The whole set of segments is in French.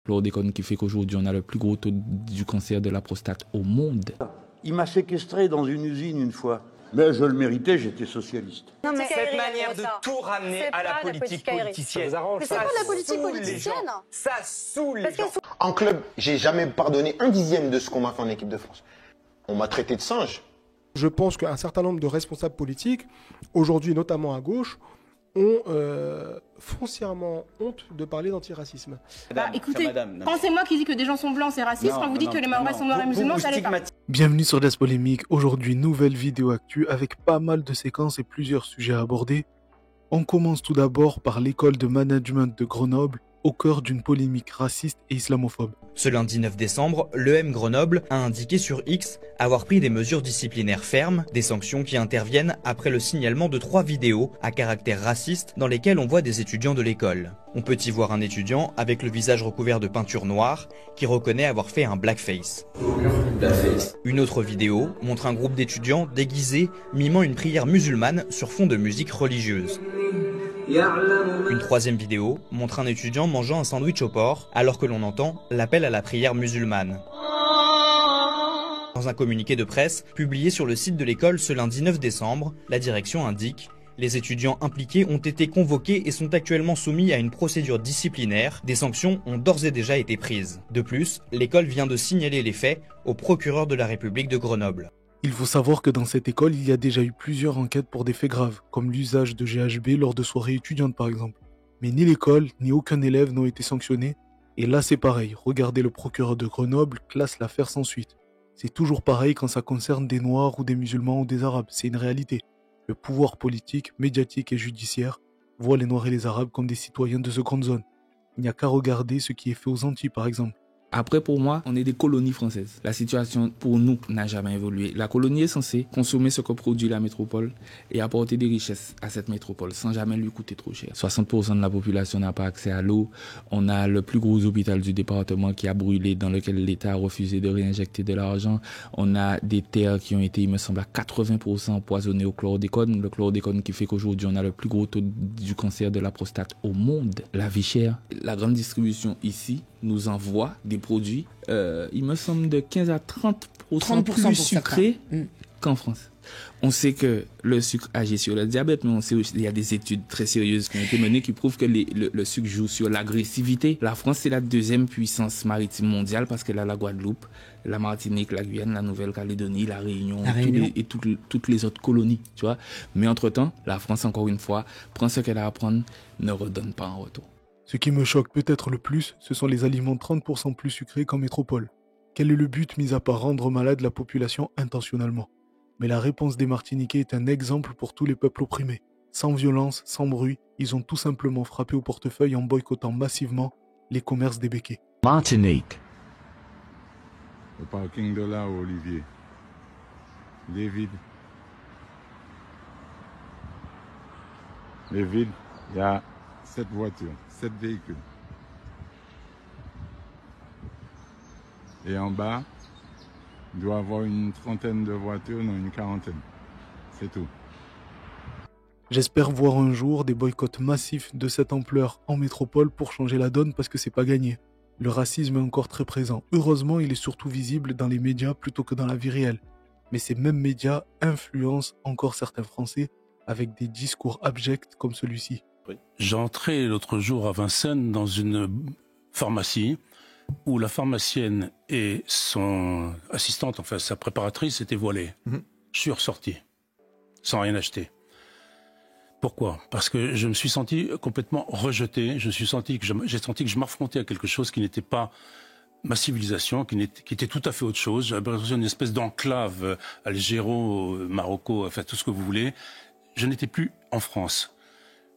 Chlordécone qui fait qu'aujourd'hui on a le plus gros taux du cancer de la prostate au monde. Il m'a séquestré dans une usine une fois. Mais je le méritais, j'étais socialiste. Non, mais Cette manière de tout ramener à la politique politicienne. Ça vous arrange? Mais c'est pas de la politique politicienne. Ça saoule les gens. En club, j'ai jamais pardonné un dixième de ce qu'on m'a fait en équipe de France. On m'a traité de singe. Je pense qu'un certain nombre de responsables politiques, aujourd'hui notamment à gauche, ont foncièrement honte de parler d'antiracisme. Écoutez, pensez-moi qui dit que des gens sont blancs, c'est raciste. Quand vous dites que les Mahorais sont noirs et musulmans, ça l'est pas. Bienvenue sur Jazz Polémique. Aujourd'hui, nouvelle vidéo actu avec pas mal de séquences et plusieurs sujets à aborder. On commence tout d'abord par l'école de management de Grenoble, au cœur d'une polémique raciste et islamophobe. Ce lundi 9 décembre, l'EM Grenoble a indiqué sur X avoir pris des mesures disciplinaires fermes, des sanctions qui interviennent après le signalement de 3 vidéos à caractère raciste dans lesquelles on voit des étudiants de l'école. On peut y voir un étudiant avec le visage recouvert de peinture noire qui reconnaît avoir fait un blackface. Une autre vidéo montre un groupe d'étudiants déguisés mimant une prière musulmane sur fond de musique religieuse. Une troisième vidéo montre un étudiant mangeant un sandwich au porc alors que l'on entend l'appel à la prière musulmane. Dans un communiqué de presse publié sur le site de l'école ce lundi 9 décembre, la direction indique « Les étudiants impliqués ont été convoqués et sont actuellement soumis à une procédure disciplinaire. Des sanctions ont d'ores et déjà été prises. De plus, l'école vient de signaler les faits au procureur de la République de Grenoble. » Il faut savoir que dans cette école, il y a déjà eu plusieurs enquêtes pour des faits graves, comme l'usage de GHB lors de soirées étudiantes par exemple. Mais ni l'école, ni aucun élève n'ont été sanctionnés, et là c'est pareil, regardez, le procureur de Grenoble classe l'affaire sans suite. C'est toujours pareil quand ça concerne des noirs ou des musulmans ou des arabes, c'est une réalité. Le pouvoir politique, médiatique et judiciaire voit les noirs et les arabes comme des citoyens de seconde zone. Il n'y a qu'à regarder ce qui est fait aux Antilles par exemple. Après, pour moi, on est des colonies françaises. La situation, pour nous, n'a jamais évolué. La colonie est censée consommer ce que produit la métropole et apporter des richesses à cette métropole sans jamais lui coûter trop cher. 60% de la population n'a pas accès à l'eau. On a le plus gros hôpital du département qui a brûlé, dans lequel l'État a refusé de réinjecter de l'argent. On a des terres qui ont été, il me semble, à 80% empoisonnées au chlordécone. Le chlordécone qui fait qu'aujourd'hui, on a le plus gros taux du cancer de la prostate au monde. La vie chère. La grande distribution ici nous envoie des produits, il me semble, de 15 à 30% plus sucrés qu'en France. On sait que le sucre agit sur le diabète, mais on sait aussi qu'il y a des études très sérieuses qui ont été menées qui prouvent que le sucre joue sur l'agressivité. La France, c'est la deuxième puissance maritime mondiale parce qu'elle a la Guadeloupe, la Martinique, la Guyane, la Nouvelle-Calédonie, la Réunion. Et toutes les autres colonies, tu vois. Mais entre-temps, la France, encore une fois, prend ce qu'elle a à prendre, ne redonne pas en retour. Ce qui me choque peut-être le plus, ce sont les aliments 30% plus sucrés qu'en métropole. Quel est le but mis à part rendre malade la population intentionnellement? Mais la réponse des Martiniquais est un exemple pour tous les peuples opprimés. Sans violence, sans bruit, ils ont tout simplement frappé au portefeuille en boycottant massivement les commerces des béquets. Martinique. Le parking de là, Olivier. Il est vide. Il est vide. Il y a 7 voitures, 7 véhicules. Et en bas, il doit y avoir une trentaine de voitures, non, une quarantaine. C'est tout. J'espère voir un jour des boycotts massifs de cette ampleur en métropole pour changer la donne parce que c'est pas gagné. Le racisme est encore très présent. Heureusement, il est surtout visible dans les médias plutôt que dans la vie réelle. Mais ces mêmes médias influencent encore certains Français avec des discours abjects comme celui-ci. J'entrais l'autre jour à Vincennes dans une pharmacie où la pharmacienne et son assistante, enfin sa préparatrice, étaient voilées. Je suis ressorti, sans rien acheter. Pourquoi? Parce que je me suis senti complètement rejeté. J'ai senti que je m'affrontais à quelque chose qui n'était pas ma civilisation, qui était tout à fait autre chose. J'avais l'impression d'une espèce d'enclave Algéro, Marocco, enfin tout ce que vous voulez. Je n'étais plus en France.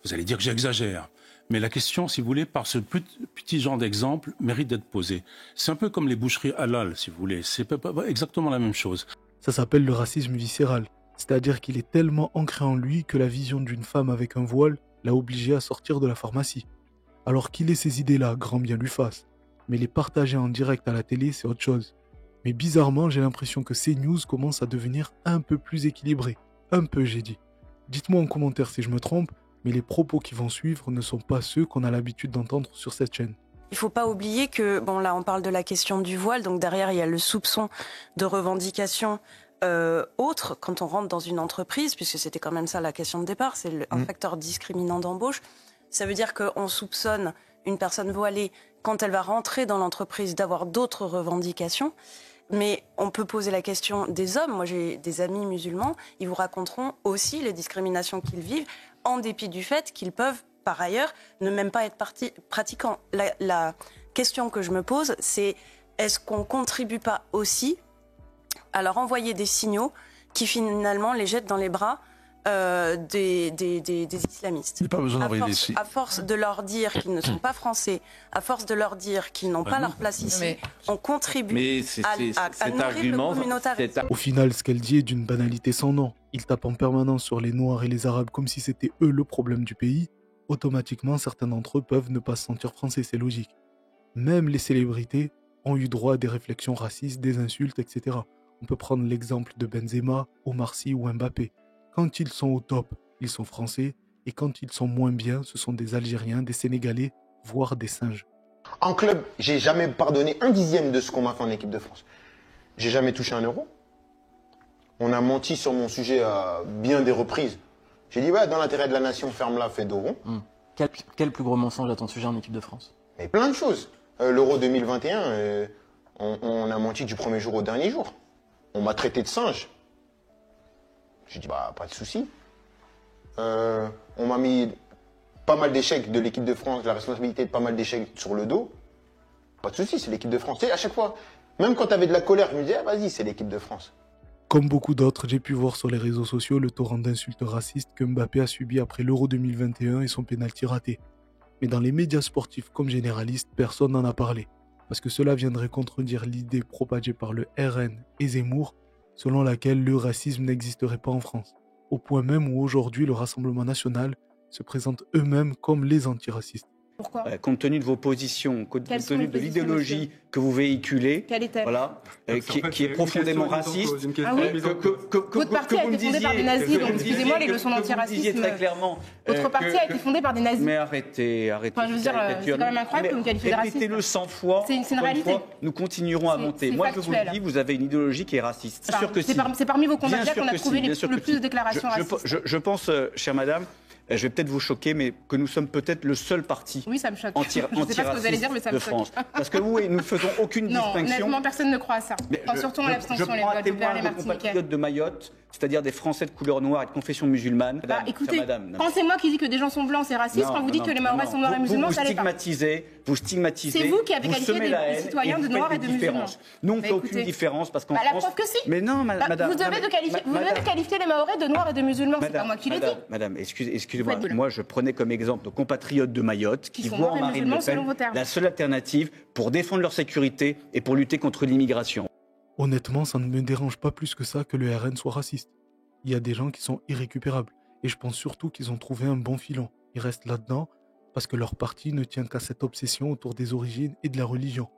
Vous allez dire que j'exagère. Mais la question, si vous voulez, par ce petit genre d'exemple, mérite d'être posée. C'est un peu comme les boucheries halal, si vous voulez. C'est pas exactement la même chose. Ça s'appelle le racisme viscéral. C'est-à-dire qu'il est tellement ancré en lui que la vision d'une femme avec un voile l'a obligé à sortir de la pharmacie. Alors qu'il ait ces idées-là, grand bien lui fasse. Mais les partager en direct à la télé, c'est autre chose. Mais bizarrement, j'ai l'impression que CNews commence à devenir un peu plus équilibré. Un peu, j'ai dit. Dites-moi en commentaire si je me trompe, mais les propos qui vont suivre ne sont pas ceux qu'on a l'habitude d'entendre sur cette chaîne. Il ne faut pas oublier que, bon là on parle de la question du voile, donc derrière il y a le soupçon de revendication autre quand on rentre dans une entreprise, puisque c'était quand même ça la question de départ, c'est un facteur discriminant d'embauche. Ça veut dire qu'on soupçonne une personne voilée quand elle va rentrer dans l'entreprise d'avoir d'autres revendications. Mais on peut poser la question des hommes. Moi, j'ai des amis musulmans. Ils vous raconteront aussi les discriminations qu'ils vivent, en dépit du fait qu'ils peuvent, par ailleurs, ne même pas être pratiquants. La question que je me pose, c'est est-ce qu'on ne contribue pas aussi à leur envoyer des signaux qui, finalement, les jettent dans les bras des islamistes. Il n'y a pas besoin d'envoyer des signaux. À force de leur dire qu'ils ne sont pas français, à force de leur dire qu'ils n'ont pas leur place ici, on contribue à nourrir le communautarisme. Au final, ce qu'elle dit est d'une banalité sans nom. Ils tapent en permanence sur les Noirs et les Arabes comme si c'était eux le problème du pays. Automatiquement, certains d'entre eux peuvent ne pas se sentir français, c'est logique. Même les célébrités ont eu droit à des réflexions racistes, des insultes, etc. On peut prendre l'exemple de Benzema, Omar Sy ou Mbappé. Quand ils sont au top, ils sont français, et quand ils sont moins bien, ce sont des Algériens, des Sénégalais, voire des singes. En club, j'ai jamais pardonné un dixième de ce qu'on m'a fait en équipe de France. J'ai jamais touché un euro. On a menti sur mon sujet à bien des reprises. J'ai dit, ouais, dans l'intérêt de la nation, ferme-la, fais d'euros. Quel plus gros mensonge à ton sujet en équipe de France? Mais plein de choses. L'Euro 2021, on a menti du premier jour au dernier jour. On m'a traité de singe. J'ai dit, bah, pas de souci. On m'a mis pas mal d'échecs de l'équipe de France, la responsabilité de pas mal d'échecs sur le dos. Pas de souci, c'est l'équipe de France. Tu sais, à chaque fois, même quand tu avais de la colère, je me disais, ah, vas-y, c'est l'équipe de France. Comme beaucoup d'autres, j'ai pu voir sur les réseaux sociaux le torrent d'insultes racistes que Mbappé a subi après l'Euro 2021 et son pénalty raté. Mais dans les médias sportifs comme généralistes, personne n'en a parlé. Parce que cela viendrait contredire l'idée propagée par le RN et Zemmour, selon laquelle le racisme n'existerait pas en France, au point même où aujourd'hui le Rassemblement national se présente eux-mêmes comme les antiracistes. Pourquoi ? Compte tenu de vos positions, compte tenu de l'idéologie que vous véhiculez, voilà, qui est profondément raciste, votre parti a été fondé par des nazis, donc excusez-moi, les leçons d'antiracisme. Très clairement. Votre parti a été fondé par des nazis. Mais arrêtez. Enfin, je veux dire, c'est quand même incroyable que vous me qualifiez de raciste. Répétez-le 100 fois. C'est une réalité. Nous continuerons à monter. Moi, je vous le dis, vous avez une idéologie qui est raciste. C'est sûr que si. C'est parmi vos combats qu'on a trouvé le plus de déclarations racistes. Je pense, chère madame, je vais peut-être vous choquer, mais que nous sommes peut-être le seul parti antiraciste de France. Parce que oui, nous ne faisons aucune distinction. Honnêtement, personne ne croit à ça. Surtout en l'abstention, les Guadeloupéens, les Martiniquais. Je prends compatriotes de Mayotte, c'est-à-dire des Français de couleur noire et de confession musulmane. Écoutez, pensez-moi qui dit que des gens sont blancs, c'est raciste. Quand vous dites que les Mahorais sont noirs et musulmans, ça l'est pas. Vous stigmatisez. C'est vous qui avez qualifié des citoyens de noirs et de musulmans. Nous, on ne fait aucune différence parce qu'en France... La preuve que si. Mais non, madame. Vous devez qualifier les Mahorais de noirs et de musulmans, c'est pas moi qui le dis. Madame, excusez-moi, moi je prenais comme exemple nos compatriotes de Mayotte qui voient en Marine Le Pen la seule alternative pour défendre leur sécurité et pour lutter contre l'immigration. Honnêtement, ça ne me dérange pas plus que ça que le RN soit raciste. Il y a des gens qui sont irrécupérables et je pense surtout qu'ils ont trouvé un bon filon. Ils restent là-dedans parce que leur parti ne tient qu'à cette obsession autour des origines et de la religion.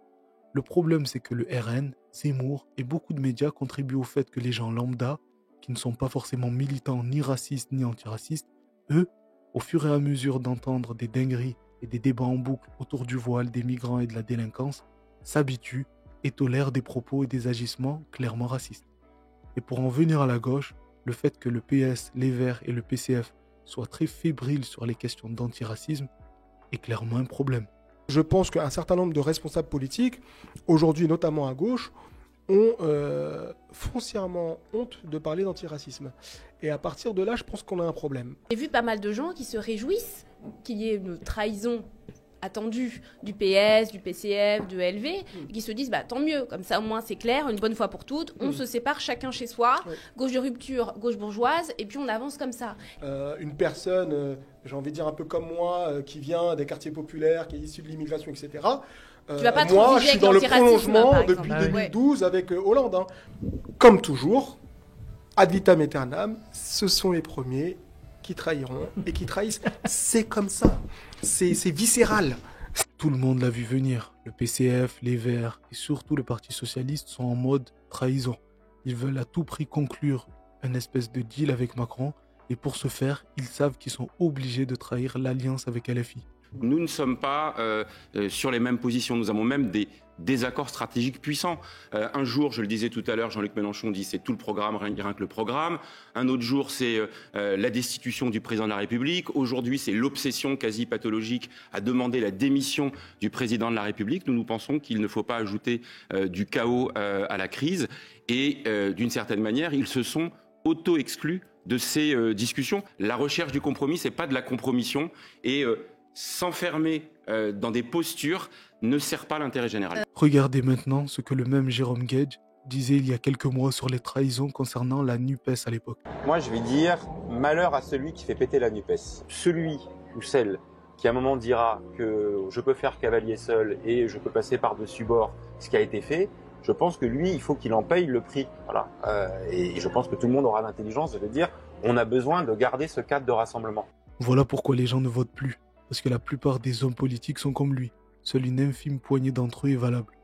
Le problème, c'est que le RN, Zemmour et beaucoup de médias contribuent au fait que les gens lambda, qui ne sont pas forcément militants ni racistes ni antiracistes, eux, au fur et à mesure d'entendre des dingueries et des débats en boucle autour du voile, des migrants et de la délinquance, s'habituent et tolèrent des propos et des agissements clairement racistes. Et pour en venir à la gauche, le fait que le PS, les Verts et le PCF soient très fébriles sur les questions d'antiracisme est clairement un problème. Je pense qu'un certain nombre de responsables politiques, aujourd'hui notamment à gauche, ont foncièrement honte de parler d'antiracisme. Et à partir de là, je pense qu'on a un problème. J'ai vu pas mal de gens qui se réjouissent qu'il y ait une trahison attendue du PS, du PCF, de LV, et qui se disent tant mieux, comme ça au moins c'est clair, une bonne fois pour toutes, on se sépare chacun chez soi, gauche de rupture, gauche bourgeoise, et puis on avance comme ça. Une personne, j'ai envie de dire un peu comme moi, qui vient des quartiers populaires, qui est issue de l'immigration, etc. Tu vas pas moi, je suis dans le prolongement depuis 2012 avec Hollande. Hein. Comme toujours, ad vitam aeternam, ce sont les premiers qui trahiront et qui trahissent. C'est comme ça. C'est viscéral. Tout le monde l'a vu venir. Le PCF, les Verts et surtout le Parti Socialiste sont en mode trahison. Ils veulent à tout prix conclure une espèce de deal avec Macron et pour ce faire, ils savent qu'ils sont obligés de trahir l'alliance avec LFI. Nous ne sommes pas sur les mêmes positions. Nous avons même des désaccords stratégiques puissants. Un jour, je le disais tout à l'heure, Jean-Luc Mélenchon dit c'est tout le programme, rien que le programme. Un autre jour, c'est la destitution du président de la République. Aujourd'hui, c'est l'obsession quasi pathologique à demander la démission du président de la République. Nous pensons qu'il ne faut pas ajouter du chaos à la crise. Et d'une certaine manière, ils se sont auto-exclus de ces discussions. La recherche du compromis, c'est pas de la compromission. Et s'enfermer dans des postures ne sert pas l'intérêt général. Regardez maintenant ce que le même Jérôme Guedj disait il y a quelques mois sur les trahisons concernant la NUPES à l'époque. Moi je vais dire, malheur à celui qui fait péter la NUPES. Celui ou celle qui à un moment dira que je peux faire cavalier seul et je peux passer par-dessus bord ce qui a été fait, je pense que lui, il faut qu'il en paye le prix. Voilà. Et je pense que tout le monde aura l'intelligence de dire on a besoin de garder ce cadre de rassemblement. Voilà pourquoi les gens ne votent plus. Parce que la plupart des hommes politiques sont comme lui. Seule une infime poignée d'entre eux est valable.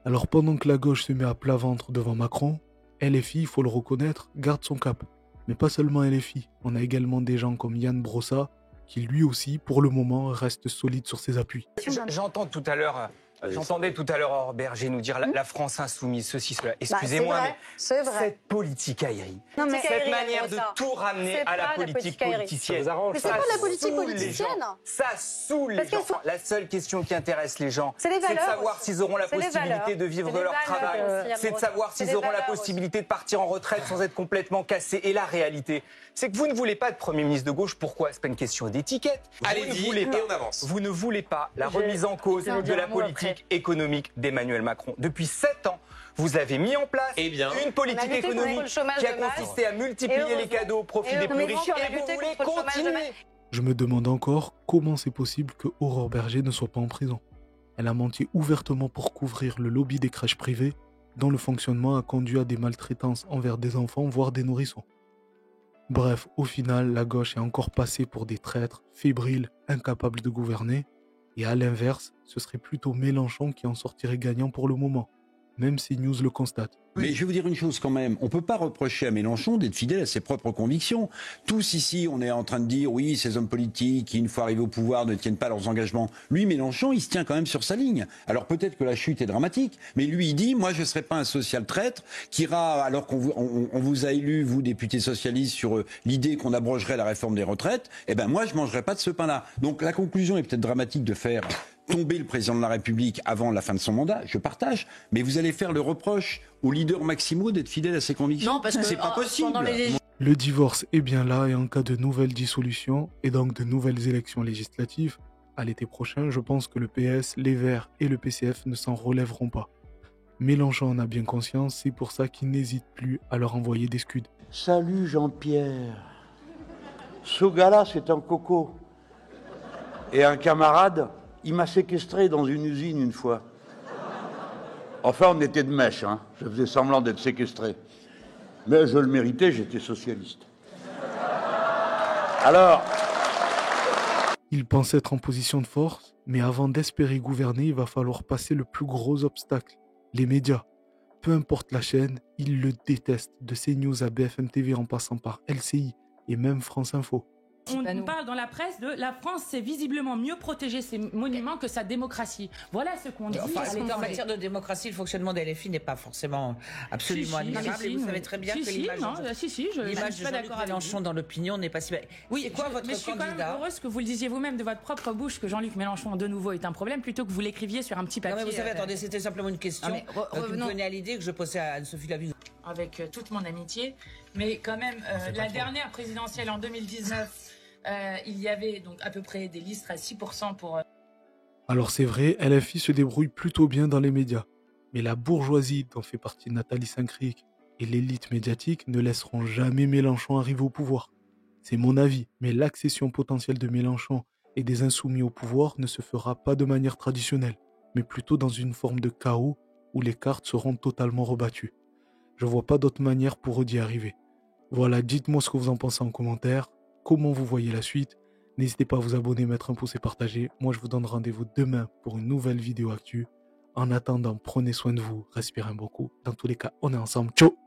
Alors pendant que la gauche se met à plat ventre devant Macron, LFI, il faut le reconnaître, garde son cap. Mais pas seulement LFI, on a également des gens comme Yann Brossa, qui lui aussi, pour le moment, reste solide sur ses appuis. J'entendais tout à l'heure Aurore Berger nous dire la France insoumise, ceci, cela. Excusez-moi, mais cette politicaillerie, cette manière de tout ramener à la politique politicienne, mais c'est pas de la politique politicienne. Ça saoule les gens. La seule question qui intéresse les gens, c'est de savoir s'ils auront la possibilité de vivre de leur travail, c'est de savoir s'ils auront la possibilité de partir en retraite sans être complètement cassés. Et la réalité, c'est que vous ne voulez pas de Premier ministre de gauche. Pourquoi? C'est pas une question d'étiquette. Allez-y, et on avance. Vous ne voulez pas la remise en cause de la politique économique d'Emmanuel Macron. Depuis 7 ans, vous avez mis en place une politique économique qui a consisté à multiplier les cadeaux au profit des plus riches et vous voulez continuer. Je me demande encore comment c'est possible que Aurore Berger ne soit pas en prison. Elle a menti ouvertement pour couvrir le lobby des crèches privées, dont le fonctionnement a conduit à des maltraitances envers des enfants, voire des nourrissons. Bref, au final, la gauche est encore passée pour des traîtres, fébriles, incapables de gouverner, et à l'inverse, ce serait plutôt Mélenchon qui en sortirait gagnant pour le moment, même si News le constate. Mais je vais vous dire une chose quand même, on peut pas reprocher à Mélenchon d'être fidèle à ses propres convictions. Tous ici, on est en train de dire, oui, ces hommes politiques qui, une fois arrivés au pouvoir, ne tiennent pas leurs engagements. Lui, Mélenchon, il se tient quand même sur sa ligne. Alors peut-être que la chute est dramatique, mais lui, il dit, moi, je serai pas un social traître qui ira, alors qu'on vous a élu, vous, députés socialistes, sur l'idée qu'on abrogerait la réforme des retraites, eh ben moi, je mangerai pas de ce pain-là. Donc la conclusion est peut-être dramatique de faire tomber le président de la République avant la fin de son mandat, je partage, mais vous allez faire le reproche aux leaders maximaux d'être fidèles à ses convictions. Non, parce que c'est pas possible. Le divorce est bien là et en cas de nouvelles dissolutions et donc de nouvelles élections législatives, à l'été prochain, je pense que le PS, les Verts et le PCF ne s'en relèveront pas. Mélenchon en a bien conscience, c'est pour ça qu'il n'hésite plus à leur envoyer des scuds. Salut Jean-Pierre. Ce gars-là, c'est un coco. Et un camarade, il m'a séquestré dans une usine une fois. Enfin, on était de mèche, hein. Je faisais semblant d'être séquestré. Mais je le méritais, j'étais socialiste. Alors... Il pense être en position de force, mais avant d'espérer gouverner, il va falloir passer le plus gros obstacle, les médias. Peu importe la chaîne, il le déteste, de CNews à BFM TV en passant par LCI et même France Info. On parle dans la presse de la France sait visiblement mieux protéger ses monuments que sa démocratie. Voilà ce qu'on dit. En matière de démocratie, le fonctionnement des LFI n'est pas forcément absolument admirable. Et vous savez très bien que l'image de Jean-Luc Mélenchon dans l'opinion n'est pas si belle. Oui, c'est quoi votre candidat? Je suis quand même heureuse que vous le disiez vous-même de votre propre bouche que Jean-Luc Mélenchon de nouveau est un problème plutôt que vous l'écriviez sur un petit papier. Non mais vous savez, attendez, c'était simplement une question qui me venait à l'idée que je posais à Anne-Sophie Lavie. Avec toute mon amitié, mais quand même, la dernière présidentielle en 2019... il y avait donc à peu près des listes à 6% pour... Alors c'est vrai, LFI se débrouille plutôt bien dans les médias. Mais la bourgeoisie dont fait partie Nathalie Saint-Cric et l'élite médiatique ne laisseront jamais Mélenchon arriver au pouvoir. C'est mon avis, mais l'accession potentielle de Mélenchon et des insoumis au pouvoir ne se fera pas de manière traditionnelle, mais plutôt dans une forme de chaos où les cartes seront totalement rebattues. Je vois pas d'autre manière pour eux d'y arriver. Voilà, dites-moi ce que vous en pensez en commentaire. Comment vous voyez la suite? N'hésitez pas à vous abonner, mettre un pouce et partager. Moi, je vous donne rendez-vous demain pour une nouvelle vidéo actu. En attendant, prenez soin de vous, respirez un bon coup. Dans tous les cas, on est ensemble. Ciao!